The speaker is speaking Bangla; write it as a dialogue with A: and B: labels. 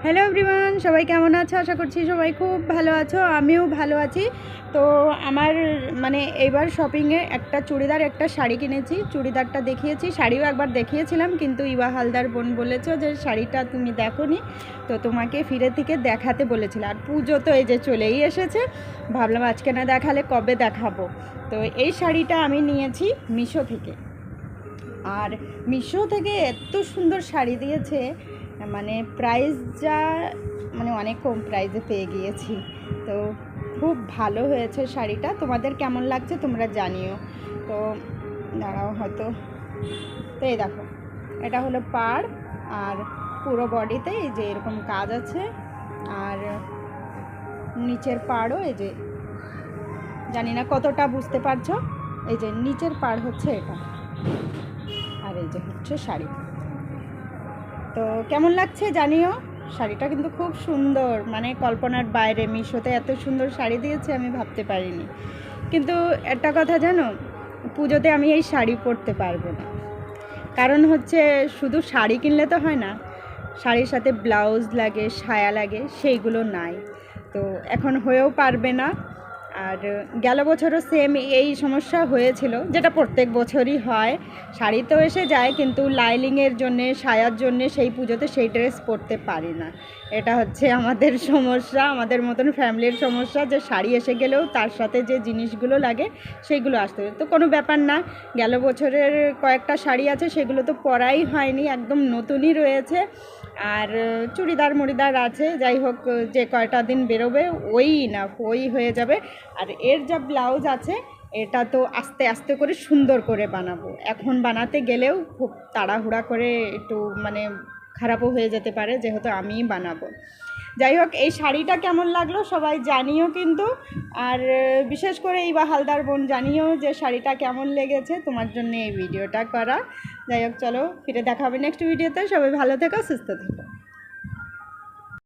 A: হ্যালো এভরিওয়ান, সবাই কেমন আছো? আশা করছি সবাই খুব ভালো আছো, আমিও ভালো আছি। তো আমার এইবার শপিংয়ে একটা চুড়িদার একটা শাড়ি কিনেছি। চুড়িদারটা দেখিয়েছি, শাড়িও একবার দেখিয়েছিলাম, কিন্তু ইবা হালদার বোন বলেছো যে শাড়িটা তুমি দেখোনি, তো তোমাকে ফিরে থেকে দেখাতে বলেছিল। আর পুজো তো এই যে চলেই এসেছে, ভাবলাম আজকে না দেখালে কবে দেখাবো। তো এই শাড়িটা আমি নিয়েছি মিশো থেকে। আর মিশো থেকে এত সুন্দর শাড়ি দিয়েছে, প্রাইস যা অনেক কম প্রাইসে পেয়ে গিয়েছি। তো খুব ভালো হয়েছে শাড়িটা। তোমাদের কেমন লাগছে তোমরা জানিও। তো দাঁড়াও হয়তো, তো এই দেখো, এটা হলো পাড়, আর পুরো বডিতে এই যে এরকম কাজ আছে, আর নিচের পাড়ও এই যে, জানি না কতটা বুঝতে পারছো, এই যে নিচের পাড় হচ্ছে এটা, আর এই যে হচ্ছে শাড়ি। তো কেমন লাগছে জানিও। শাড়িটা কিন্তু খুব সুন্দর, কল্পনার বাইরে। মিশোতে এত সুন্দর শাড়ি দিয়েছে আমি ভাবতে পারিনি। কিন্তু একটা কথা জানো, পুজোতে আমি এই শাড়ি পরতে পারবো না। কারণ হচ্ছে শুধু শাড়ি কিনলে তো হয় না, শাড়ির সাথে ব্লাউজ লাগে, সায়া লাগে, সেইগুলো নাই। তো এখন হয়েও পারবে না। আর গেল বছরও সেম এই সমস্যা হয়েছিল, যেটা প্রত্যেক বছরই হয়। শাড়ি তো এসে যায়, কিন্তু লাইলিংয়ের জন্যে, সায়ার জন্যে সেই পুজোতে সেই ড্রেস পরতে পারি না। এটা হচ্ছে আমাদের সমস্যা, আমাদের মতন ফ্যামিলির সমস্যা, যে শাড়ি এসে গেলেও তার সাথে যে জিনিসগুলো লাগে সেইগুলো আসতে হবে। তো কোনো ব্যাপার না, গেল বছরের কয়েকটা শাড়ি আছে, সেগুলো তো পরাই হয়নি, একদম নতুনই রয়েছে। আর চুড়িদার মুড়িদার আছে, যাই হোক, যে কয়টা দিন বেরোবে ওই হয়ে যাবে। আর এর যা ব্লাউজ আছে, এটা তো আস্তে আস্তে করে সুন্দর করে বানাবো। এখন বানাতে গেলেও খুব তাড়াহুড়া করে একটু খারাপও হয়ে যেতে পারে, যেহেতু আমিই বানাবো। যাই হোক, এই শাড়িটা কেমন লাগলো সবাই জানিও কিন্তু। আর বিশেষ করে ইবা হালদার বোন জানিও যে শাড়িটা কেমন লেগেছে, তোমার জন্য এই ভিডিওটা করা। যাই হোক, চলো ফিরে দেখা হবে নেক্সট ভিডিওতে। সবাই ভালো থেকো, সুস্থ থেকো।